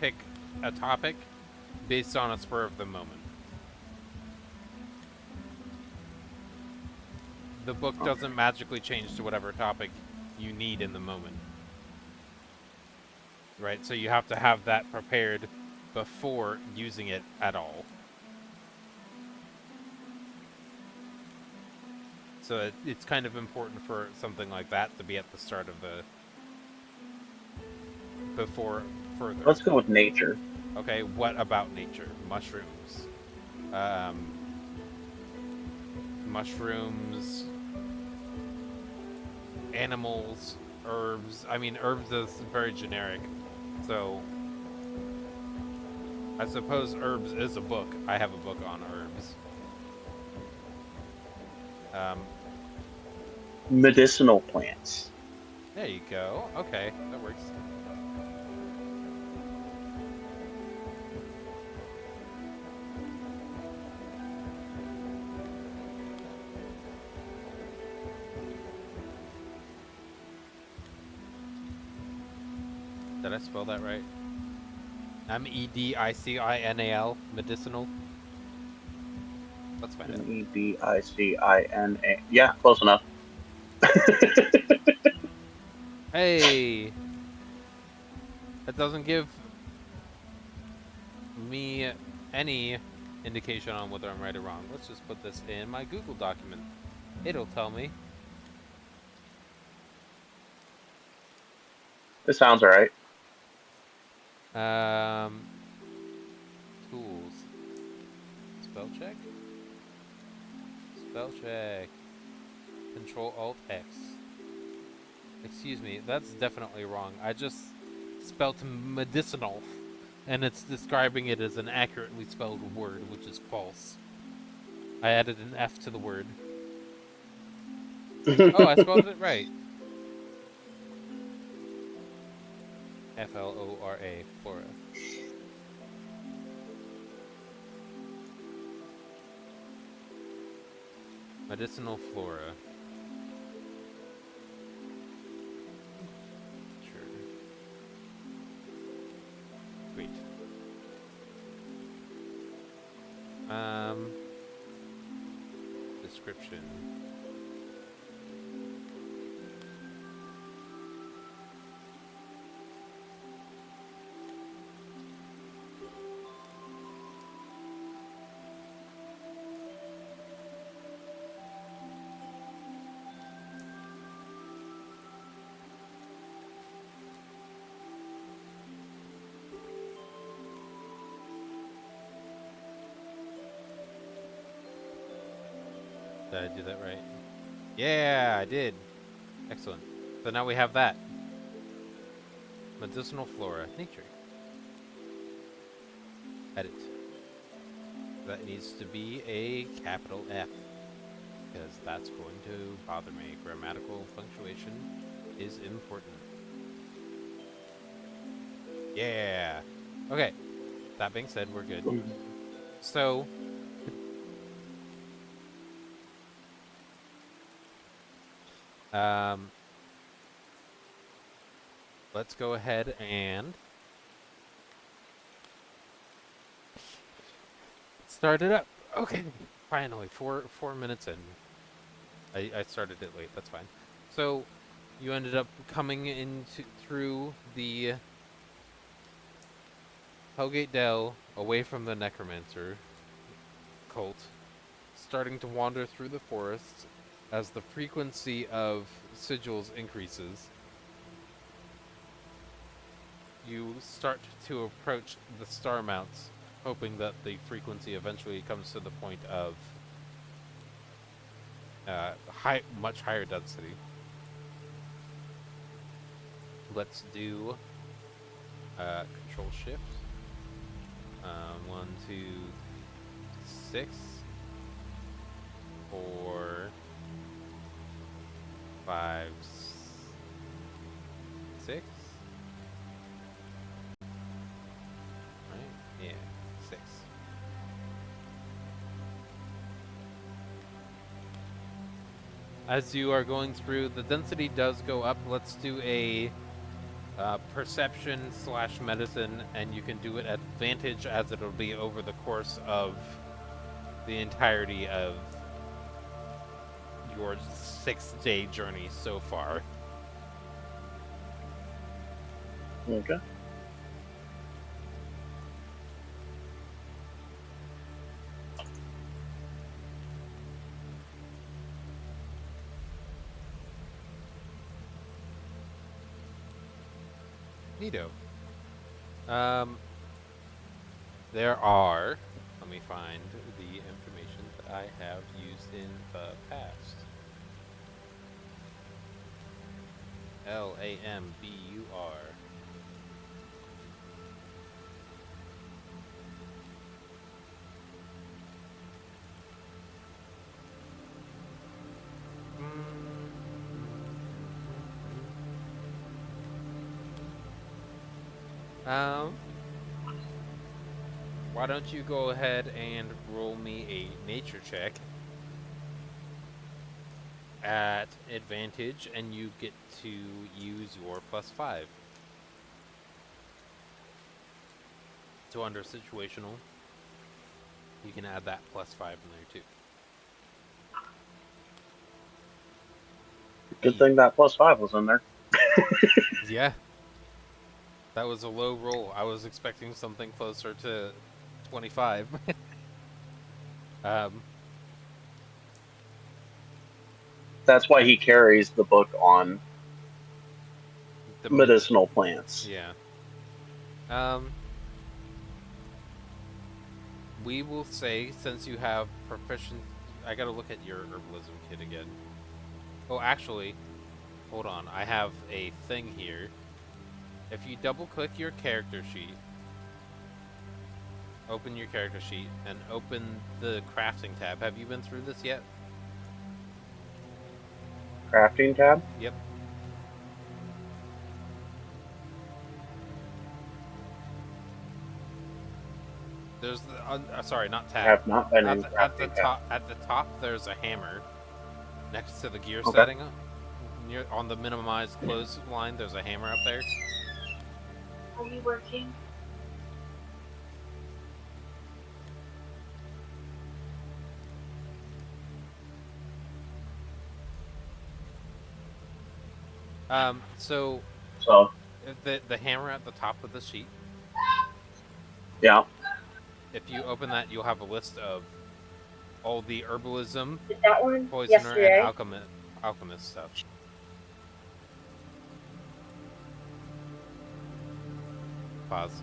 pick a topic based on a spur of the moment. The book doesn't magically change to whatever topic you need in the moment. Right? So you have to have that prepared before using it at all. So it's kind of important for something like that to be at the start of the... before further. Let's go with nature. Okay, what about nature? Mushrooms. Um, mushrooms, animals, herbs. I mean, herbs is very generic. So I suppose herbs is a book. I have a book on herbs. Medicinal plants. There you go. Okay, that works. Did I spell that right? Medicinal. Medicinal. Let's find it. Medicina. Yeah, close enough. Hey! That doesn't give me any indication on whether I'm right or wrong. Let's just put this in my Google document. It'll tell me. This sounds alright. Tools. Spell check? Spell check. Control Alt X. Excuse me, that's definitely wrong. I just spelled medicinal, and it's describing it as an accurately spelled word, which is false. I added an F to the word. Oh, I spelled it right. Flora, flora. Medicinal flora. Sure. Sweet. Description. Did I do that right? Yeah, I did. Excellent. So now we have that. Medicinal flora. Nature. Edit. That needs to be a capital F, because that's going to bother me. Grammatical punctuation is important. Yeah. Okay. That being said, we're good. So, let's go ahead and start it up. Okay. Finally, 4 minutes in. I started it late. That's fine. So, you ended up coming into through the Hellgate Dell, away from the Necromancer cult, starting to wander through the forest as the frequency of sigils increases. You start to approach the star mounts, hoping that the frequency eventually comes to the point of much higher density. Let's do Control Shift. 1, 2, 6, 4, 5, 6. Right? Yeah, 6. As you are going through, the density does go up. Let's do a Perception / medicine, and you can do it at advantage as it'll be over the course of the entirety of your 6-day journey so far. Okay. Neato. There are. Let me find the information that I have used in the past. LAMBUR. Um, why don't you go ahead and roll me a nature check at advantage, and you get to use your +5. So under situational, you can add that +5 in there too. Good thing that +5 was in there. Yeah. That was a low roll. I was expecting something closer to 25. um, That's why he carries the book on the medicinal plants. Yeah. Um, we will say, since you have proficient, I gotta look at your herbalism kit again. Oh, actually, hold on. I have a thing here. If you double click your character sheet, open your character sheet, and open the crafting tab. Have you been through this yet? Crafting tab? Yep. There's the, sorry, not I tab. have not been in At the crafting tab. top, there's a hammer next to the gear Okay. setting. Near on the minimize close line, there's a hammer up there. Are you working? So So, the hammer at the top of the sheet. yeah. If you open that, you'll have a list of all the herbalism, Did that one poisoner, and yesterday. alchemist stuff. Pause.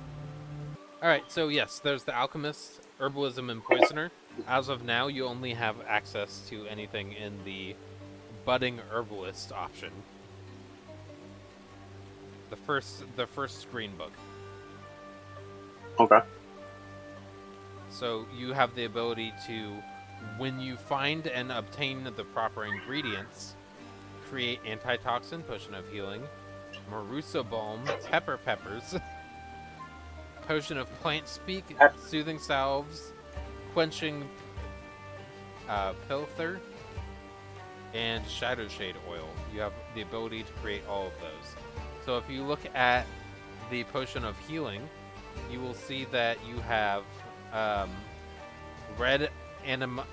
Alright, so yes, there's the alchemist, herbalism, and poisoner. As of now, you only have access to anything in the budding herbalist option. The first screen book. Okay. So you have the ability to, when you find and obtain the proper ingredients, create antitoxin, potion of healing, Marusa balm, pepper peppers, potion of plant speak, soothing salves, quenching pilther, and shadow shade oil. You have the ability to create all of those. So if you look at the potion of healing, you will see that you have red amanita?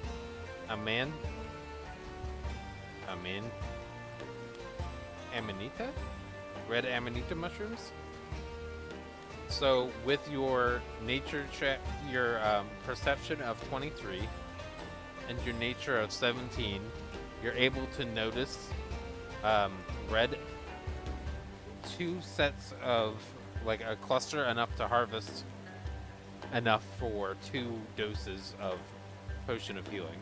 Red amanita mushrooms. So with your nature check, your perception of 23 and your nature of 17, you're able to notice red, 2 sets of, like a cluster enough to harvest enough for 2 doses of potion of healing.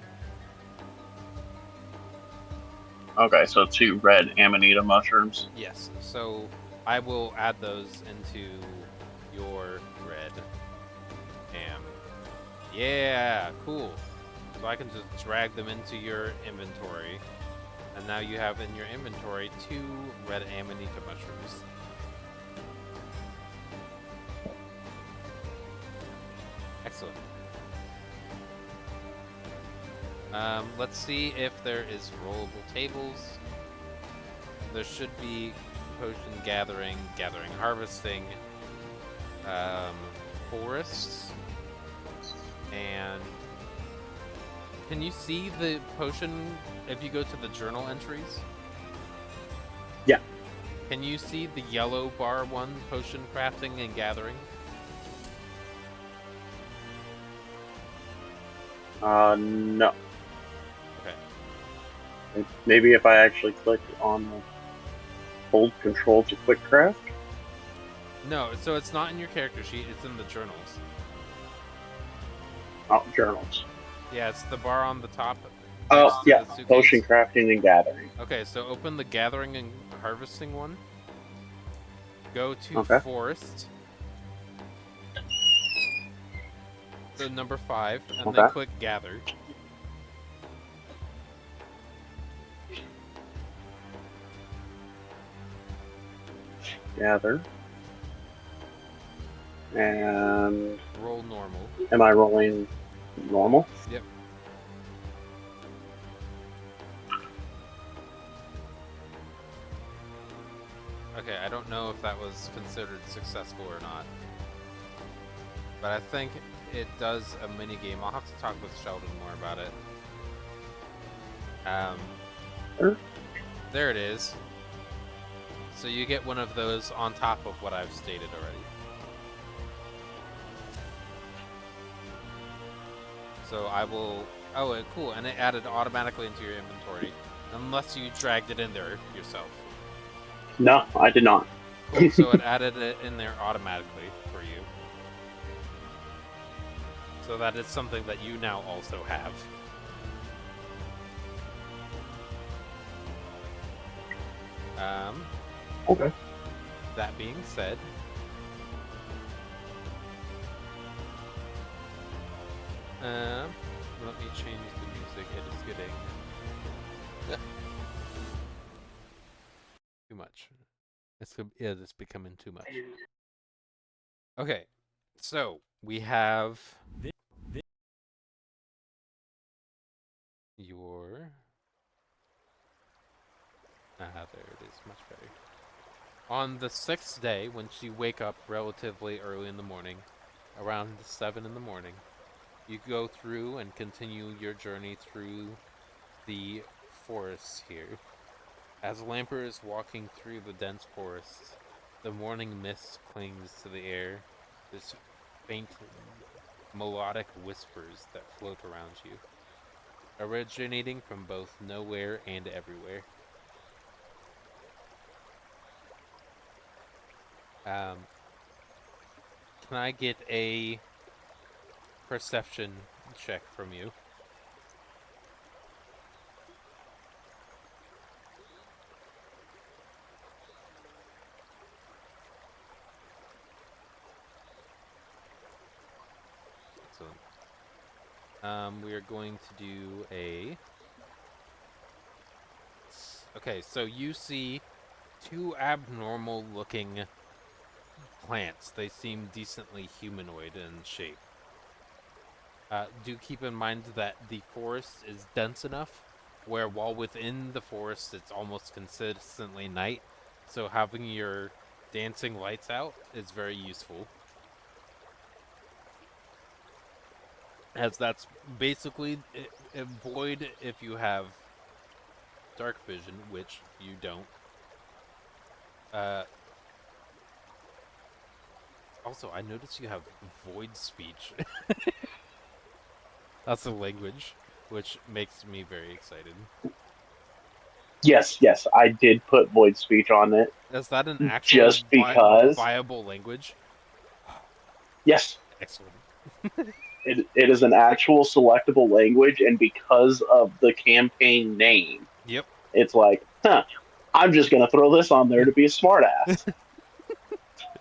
Okay, so 2 red amanita mushrooms. Yes, so I will add those into your red am. Yeah, cool. So I can just drag them into your inventory. And now you have in your inventory 2 red amanita mushrooms. Excellent. Let's see if there is rollable tables. There should be potion gathering, harvesting, forests, and can you see the potion if you go to the journal entries? Yeah. Can you see the yellow bar one, potion crafting and gathering? No. Okay. Maybe if I actually click on the hold control to quick craft. No, so it's not in your character sheet, it's in the journals. Oh, journals. Yeah, it's the bar on the top. Oh, yeah. The Potion crafting and gathering. Okay, so open the gathering and harvesting one. Go to Okay. forest. So number 5, and Okay. then click gather. Gather. And roll normal. Am I rolling normal? Yep. Okay, I don't know if that was considered successful or not. But I think it does a mini game. I'll have to talk with Sheldon more about it. Sure. There it is. So you get one of those on top of what I've stated already. So I will... Oh, cool. And it added automatically into your inventory. Unless you dragged it in there yourself. No, I did not. Cool, so it added it in there automatically for you. So that is something that you now also have. Okay. That being said, let me change the music. It is getting too much. It's becoming too much. Okay, so we have your... there it is, much better. On the 6th day, once you wake up relatively early in the morning, around 7 in the morning, you go through and continue your journey through the forests here. As Lamper is walking through the dense forests, the morning mist clings to the air. There's faint, melodic whispers that float around you, originating from both nowhere and everywhere. Can I get a perception check from you? Excellent. We are going to do a... Okay, so you see 2 abnormal looking plants. They seem decently humanoid in shape. Do keep in mind that the forest is dense enough where while within the forest it's almost consistently night, so having your dancing lights out is very useful. As that's basically void if you have dark vision, which you don't. Also, I noticed you have void speech. That's a language, which makes me very excited. Yes, I did put void speech on it. Is that an actual just because viable language? Yes. Excellent. It is an actual selectable language, and because of the campaign name, Yep. it's like, I'm just gonna throw this on there to be a smartass.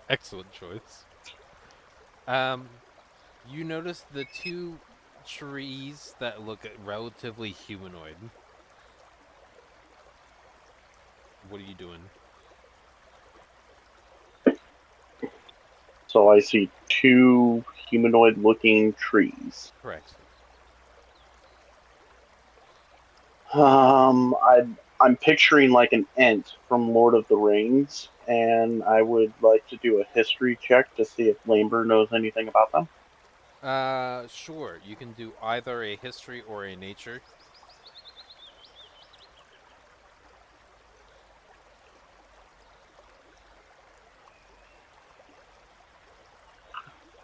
Excellent choice. You notice the 2 trees that look relatively humanoid. What are you doing? So I see 2 humanoid-looking trees. Correct. I'd I'm picturing like an Ent from Lord of the Rings, and I would like to do a history check to see if Lamber knows anything about them. Sure. You can do either a history or a nature.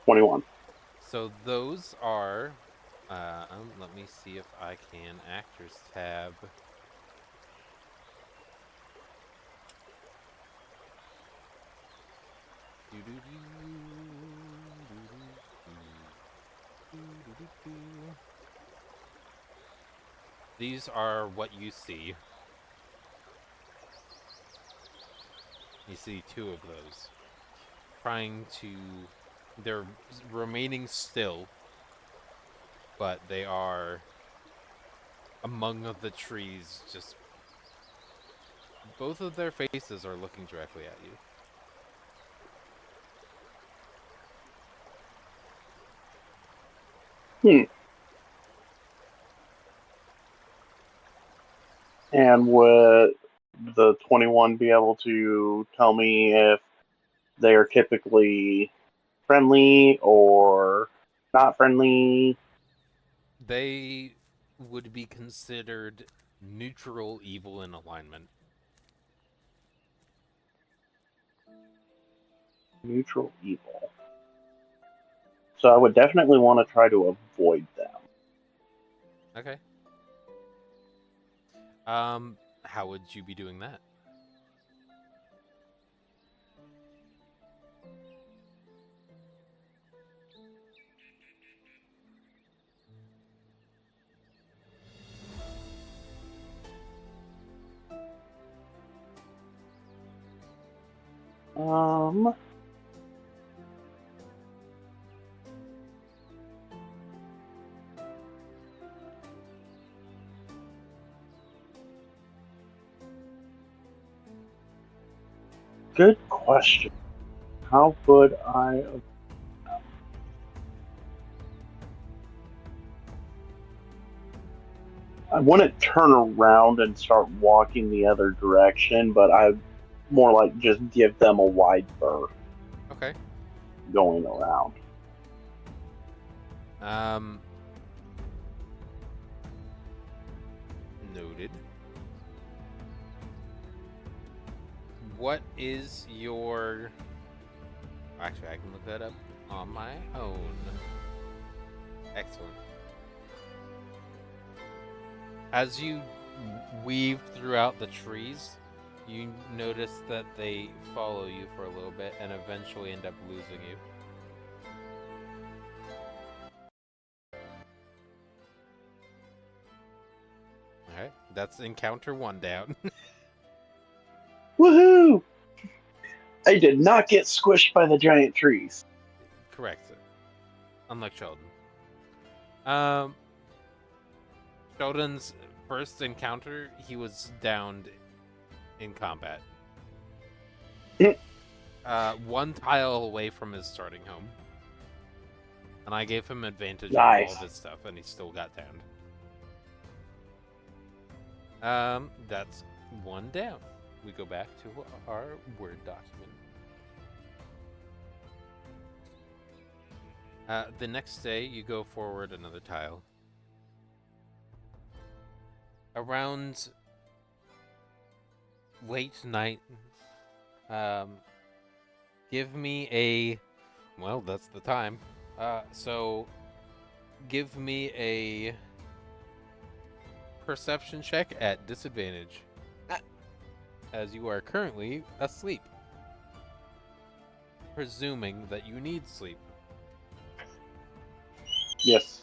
21. So those are. Let me see if I can actors tab. Do do do do do do do do. These are what you see. You see two of those trying to. They're remaining still, but they are among the trees. Just both of their faces are looking directly at you. Hmm. And would the 21 be able to tell me if they are typically friendly or not friendly? They would be considered neutral evil in alignment. Neutral evil. So I would definitely want to try to avoid them. Okay. How would you be doing that? Um, Good question. How would I? I wouldn't turn around and start walking the other direction, but I more like just give them a wide berth Okay. going around. Um, Noted. What is your. Actually, I can look that up on my own. Excellent. As you weave throughout the trees, you notice that they follow you for a little bit and eventually end up losing you. Alright, that's encounter one down. Woohoo! I did not get squished by the giant trees. Correct. Unlike Sheldon. Um, Sheldon's first encounter, he was downed in combat. One tile away from his starting home. And I gave him advantage on all of Nice. his stuff, and he still got downed. That's one down. We go back to our Word document. The next day, you go forward another tile. Around late night, give me a. Well, that's the time. So give me a perception check at disadvantage, as you are currently asleep. Presuming that you need sleep. Yes.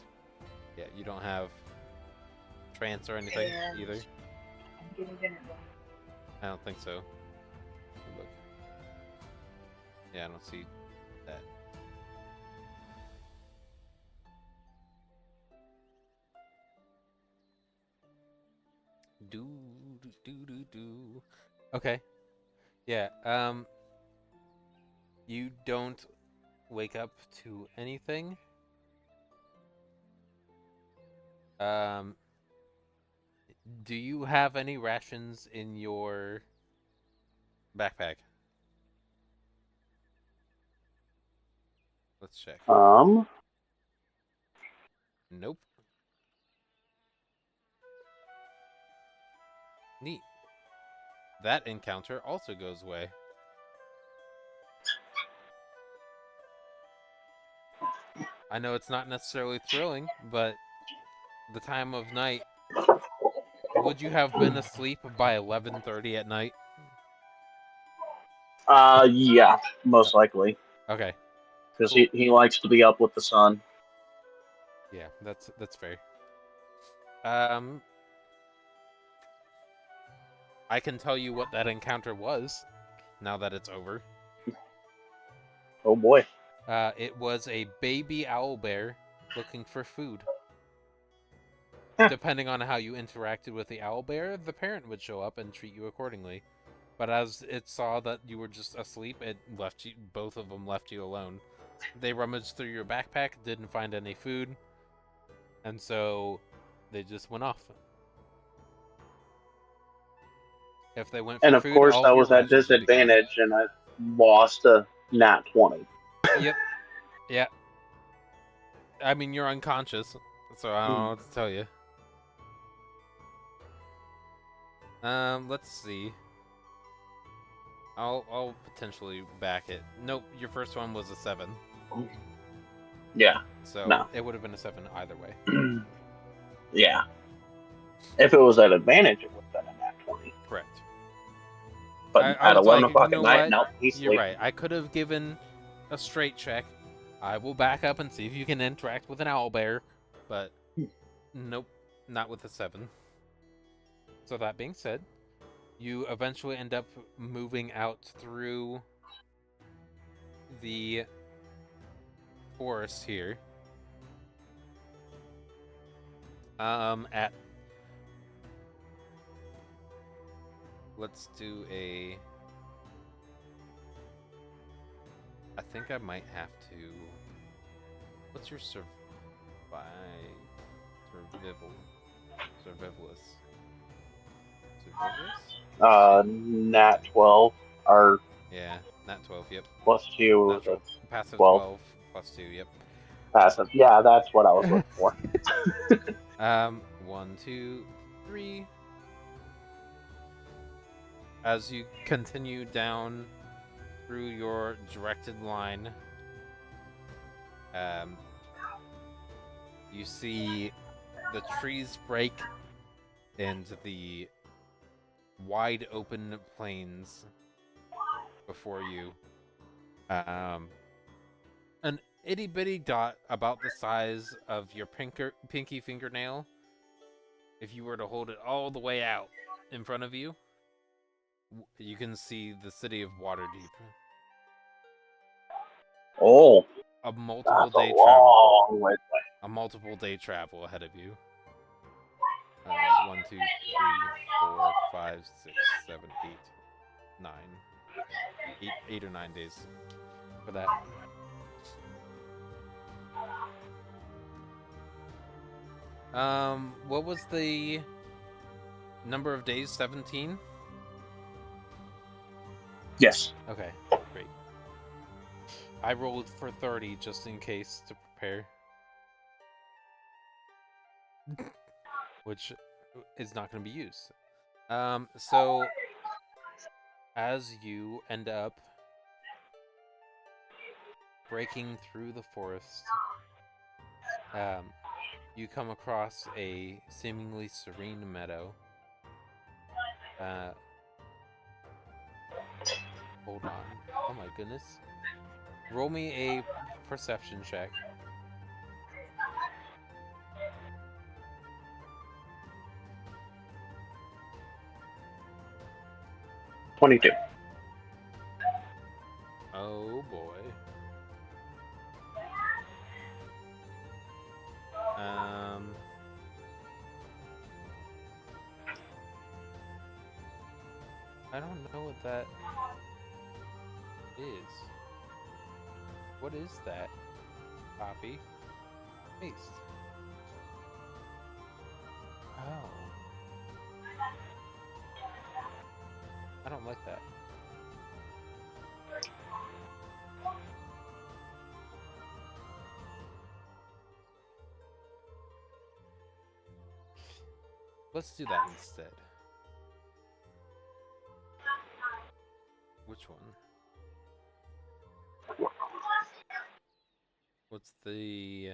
Yeah, you don't have trance or anything And either. I'm getting dinner done. I don't think so. Look. Yeah, I don't see that. Do do do do do. Okay. Yeah. You don't wake up to anything. Um, Do you have any rations in your backpack? Let's check. Um, Nope. Neat. That encounter also goes away. I know it's not necessarily thrilling, but the time of night, would you have been asleep by 11:30 at night? yeah, most likely. Okay. Because Cool. he likes to be up with the sun. Yeah, that's fair. Um I can tell you what that encounter was now that it's over. Oh boy. It was a baby owlbear looking for food. Depending on how you interacted with the owlbear, the parent would show up and treat you accordingly. But as it saw that you were just asleep, it left you. Both of them left you alone. They rummaged through your backpack, didn't find any food, and so they just went off. If they went And for of food, course, all I of your was at rations would be gone. disadvantage, and I lost a nat 20. Yep. Yeah. I mean, you're unconscious, so I don't know what to tell you. Let's see. I'll potentially back it. Nope, your first one was a 7. Yeah. So No. it would have been a 7 either way. Yeah. If it was at advantage, it would have been a nat 20. Correct. But I at was 11 like, you o'clock at know night, what? no, he's You're sleeping. right. I could have given a straight check. I will back up and see if you can interact with an owlbear, but nope, not with a 7. So that being said, you eventually end up moving out through the forest here. At let's do a. I think I might have to. What's your survival? Survivalist. Survivalist? Nat 12, or Yeah, nat 12. Yep. plus 2, Natural that's passive 12. 12 plus 2. Yep. Passive. Yeah, that's what I was looking for. 1, 2, 3. As you continue down through your directed line, um, you see the trees break and the wide open plains before you. Um, an itty bitty dot about the size of your pinky fingernail. If you were to hold it all the way out in front of you, you can see the city of Waterdeep. Oh, A multiple that's a day travel. long way. A multiple day travel ahead of you. 1, 2, 3, 4, 5, 6, 7, 8, 9. 8 or 9 days for that. What was the number of days? 17? Yes. Okay, great. I rolled for 30 just in case to prepare. Which is not going to be used. So as you end up breaking through the forest, you come across a seemingly serene meadow. Hold on. Oh my goodness. Roll me a perception check. 22. Oh boy. I don't know what that is. What is that? Copy. Paste. Oh. I don't like that. Let's do that instead. Which one? What's the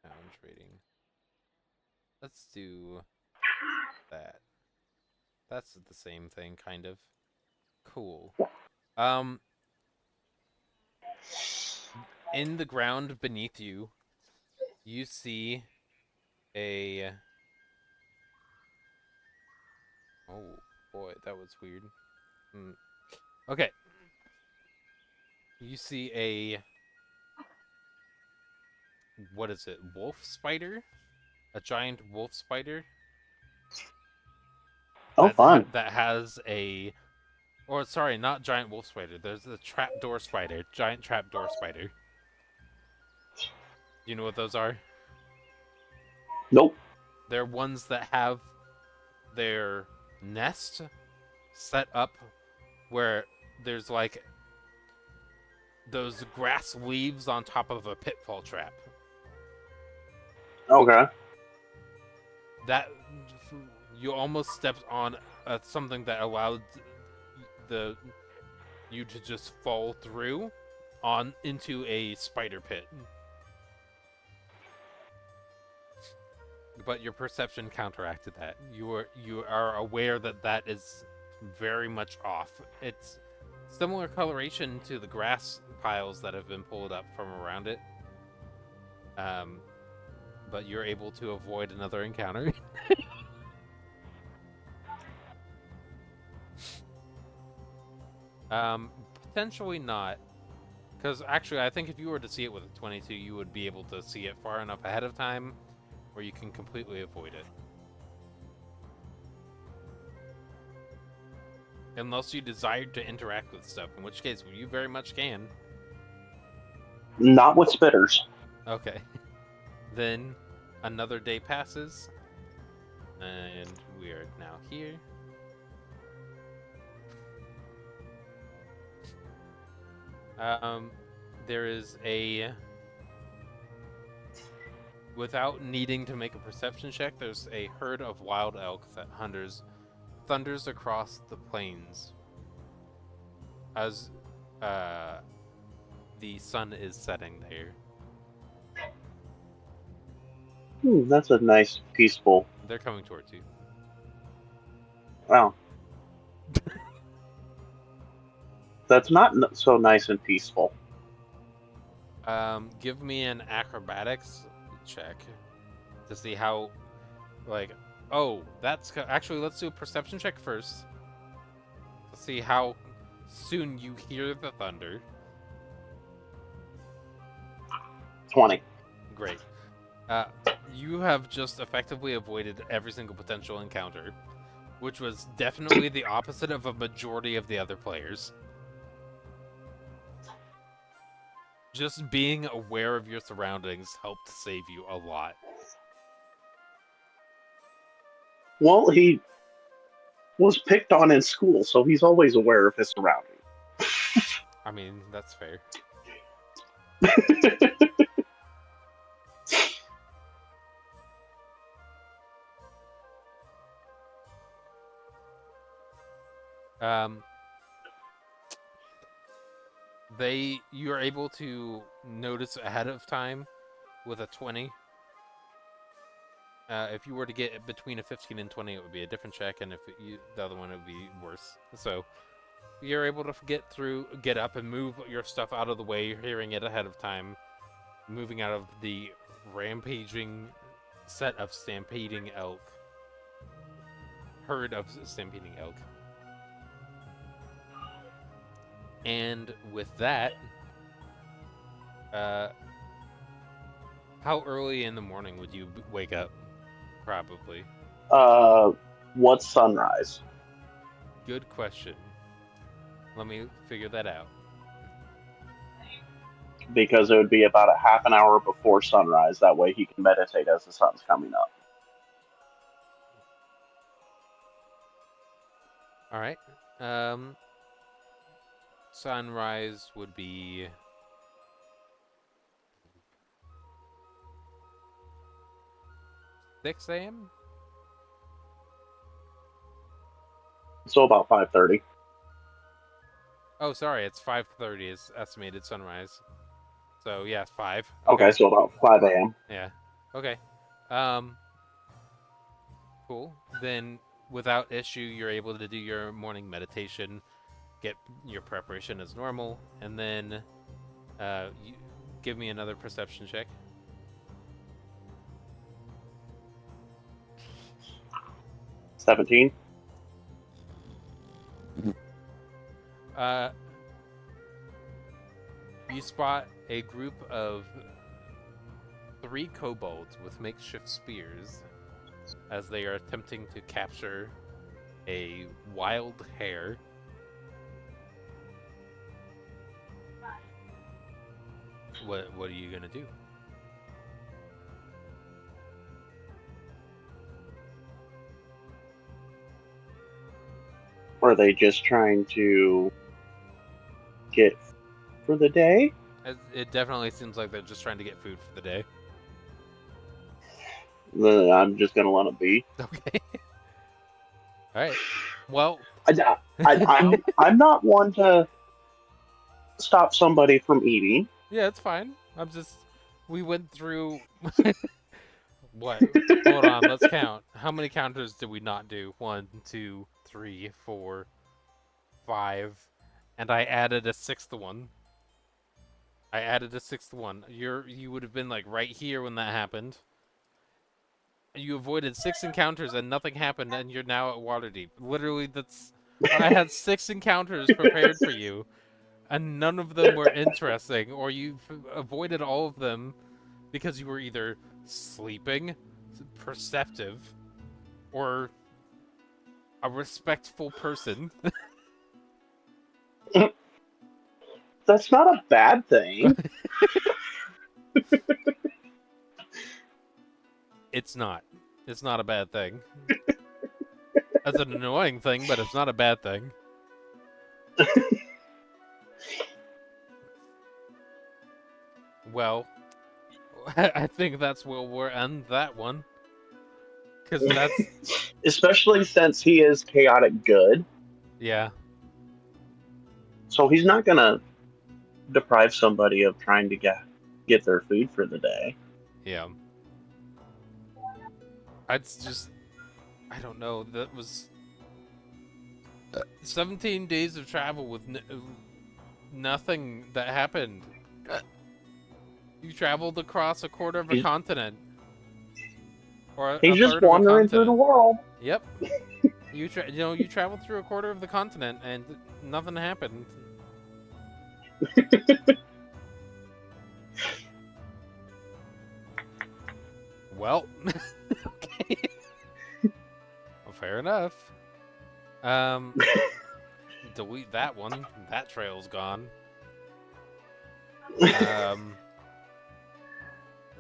challenge rating? Let's do that. That's the same thing, kind of. Cool. In the ground beneath you, you see a... Oh, boy, that was weird. Okay. You see a... What is it? Wolf spider? A giant wolf spider? Oh, fun. That has a... Or, sorry, not giant wolf spider. There's a trapdoor spider. Giant trapdoor spider. Do you know what those are? Nope. They're ones that have their nest set up where there's like those grass leaves on top of a pitfall trap. Okay. That you almost stepped on something that allowed you to just fall through on into a spider pit. But your perception counteracted that. You are aware that that is very much off. It's similar coloration to the grass piles that have been pulled up from around it. But you're able to avoid another encounter. Potentially not. Because actually, I think if you were to see it with a 22, you would be able to see it far enough ahead of time where you can completely avoid it. Unless you desired to interact with stuff, in which case you very much can. Not with spitters. Okay. Then another day passes, and we are now here. There is a... Without needing to make a perception check, there's a herd of wild elk that thunders across the plains as the sun is setting there. That's a nice, peaceful. They're coming towards you. Wow. That's not so nice and peaceful. Give me an acrobatics check to see how, like, oh, actually, let's do a perception check first. To see how soon you hear the thunder. 20. Great. You have just effectively avoided every single potential encounter, which was definitely the opposite of a majority of the other players. Just being aware of your surroundings helped save you a lot. Well, he was picked on in school, so he's always aware of his surroundings. I mean, that's fair. You are able to notice ahead of time with a 20. If you were to get between a 15 and 20, it would be a different check, and the other one, it would be worse. So you're able to get up and move your stuff out of the way. You're hearing it ahead of time, moving out of the rampaging set of stampeding elk. Herd of stampeding elk. And with that, how early in the morning would you wake up? Probably. What's sunrise? Good question. Let me figure that out. Because it would be about a half an hour before sunrise. That way he can meditate as the sun's coming up. All right. Sunrise would be 6 a.m. So about 5:30. Oh, sorry, it's 5:30 is estimated sunrise. So yeah, 5. Okay, Okay. so about 5 a.m. Yeah. Okay. Um. Cool. Then, without issue, you're able to do your morning meditation, get your preparation as normal, and then you give me another perception check. 17. Uh, you spot a group of 3 kobolds with makeshift spears as they are attempting to capture a wild hare. What are you gonna do? Were they just trying to get for the day? It definitely seems like they're just trying to get food for the day. Then I'm just gonna let them be. Okay. All right. Well. I'm not one to stop somebody from eating. Yeah, it's fine. We went through. What? Hold on, let's count. How many counters did we not do? 1, 2, 3, 4, 5. And I added a 6th one. You would have been like right here when that happened. You avoided 6 encounters and nothing happened, and you're now at Waterdeep. Literally, that's. I had 6 encounters prepared for you, and none of them were interesting, or you avoided all of them because you were either sleeping, perceptive, or a respectful person. That's not a bad thing. It's not. It's not a bad thing. That's an annoying thing, but it's not a bad thing. Well, I think that's where we'll end that one. Because that's. Especially since he is chaotic good. Yeah. So he's not gonna deprive somebody of trying to get their food for the day. Yeah. It's just. I don't know. That was 17 days of travel with nothing that happened. You traveled across a quarter of a He's, continent, or a he's just third of a wandering through the continent. world. Yep. You traveled through a quarter of the continent and nothing happened. Well, okay. Well, fair enough. Delete that one. That trail's gone.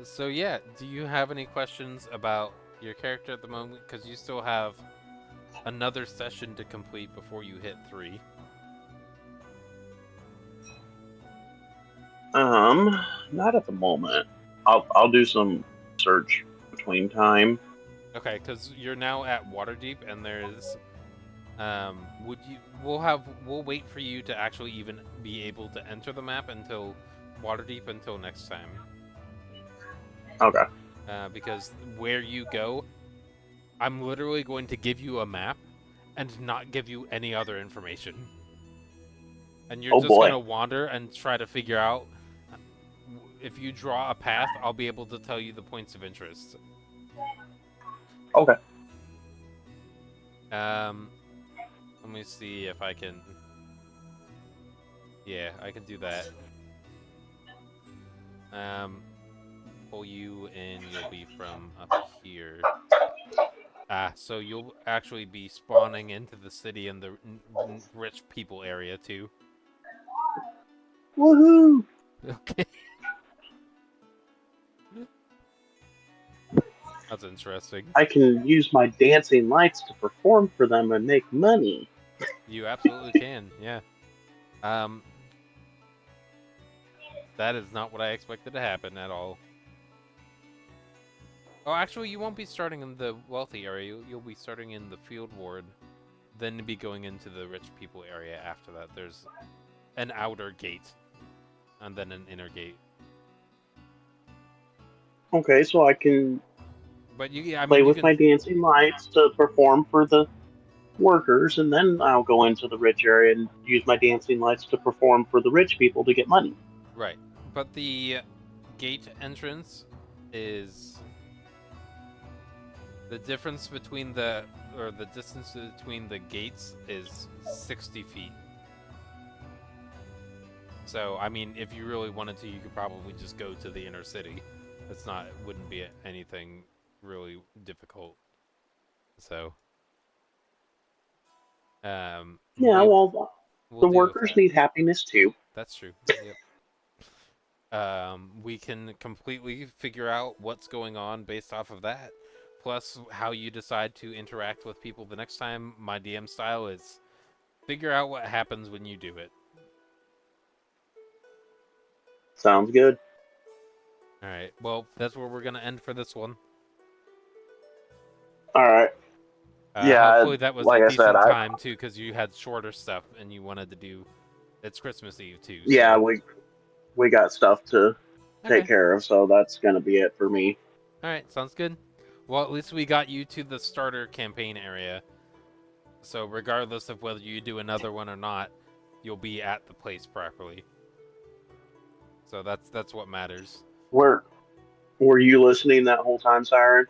So yeah, do you have any questions about your character at the moment? Because you still have another session to complete before you hit 3. Not at the moment. I'll do some search between time. Okay, because you're now at Waterdeep, and there's we'll wait for you to actually even be able to enter the map until Waterdeep until next time. Okay. Because where you go, I'm literally going to give you a map and not give you any other information. And you're Oh just boy. gonna wander and try to figure out. If you draw a path, I'll be able to tell you the points of interest. Okay. Let me see if I can. Yeah, I can do that. Pull you in. You'll be from up here. So you'll actually be spawning into the city in the rich people area too. Woohoo! Okay. That's interesting. I can use my dancing lights to perform for them and make money. You absolutely can. Yeah. Um, that is not what I expected to happen at all. Oh, actually, you won't be starting in the wealthy area. You'll be starting in the field ward, then be going into the rich people area after that. There's an outer gate, and then an inner gate. Okay, so I can But you, I play mean, you with can. my dancing lights to perform for the workers, and then I'll go into the rich area and use my dancing lights to perform for the rich people to get money. Right. But the gate entrance is the difference between the distance between the gates is 60 feet. So, I mean, if you really wanted to, you could probably just go to the inner city. It wouldn't be anything really difficult. So, Yeah, we well, we'll the deal with workers that. need happiness too. That's true. Yep. We can completely figure out what's going on based off of that. Plus, how you decide to interact with people the next time. My DM style is figure out what happens when you do it. Sounds good. All right. Well, that's where we're gonna end for this one. All right. Yeah, Hopefully that was a like I said, decent I time too, because you had shorter stuff and you wanted to do. It's Christmas Eve too, yeah so we got stuff to take okay. care of, so that's gonna be it for me. All right, sounds good. Well, at least we got you to the starter campaign area. So regardless of whether you do another one or not, you'll be at the place properly. So that's what matters. Were you listening that whole time, Siren?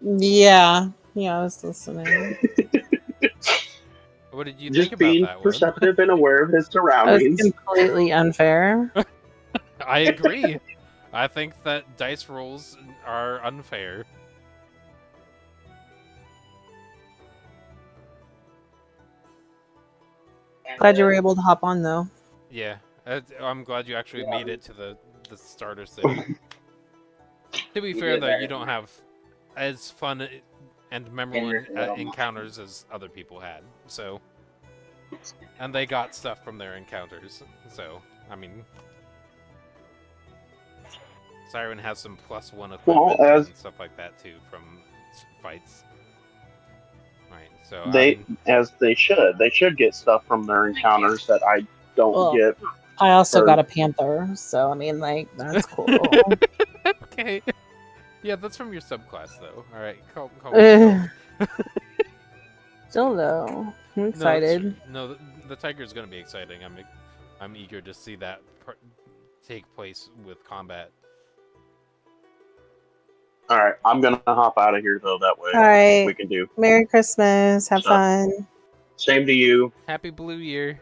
Yeah. Yeah, I was listening. What did you think Just about being that, Wood? perceptive and aware of his That was surroundings. completely unfair. I agree. I think that dice rolls are unfair. Glad you were able to hop on though. Yeah, I'm glad you actually made it to the starter city. To be You fair, did though, you don't that. have as fun and memorable encounters as other people had. So, and they got stuff from their encounters. So, I mean, Siren has some +1 Well, equipment and stuff like that too from fights. Right. So, I mean, they should get stuff from their encounters that I don't Well, get. I also Or got a panther, so I mean, like, that's cool. okay. Yeah, that's from your subclass, though. All right, calm yourself. Still though, I'm No, that's true. excited. No, the tiger's gonna be exciting. I'm eager to see that take place with combat. all right, I'm gonna hop out of here though. That way All right. we can do Merry Christmas. Have stuff. fun. Same to you. Happy Blue Year.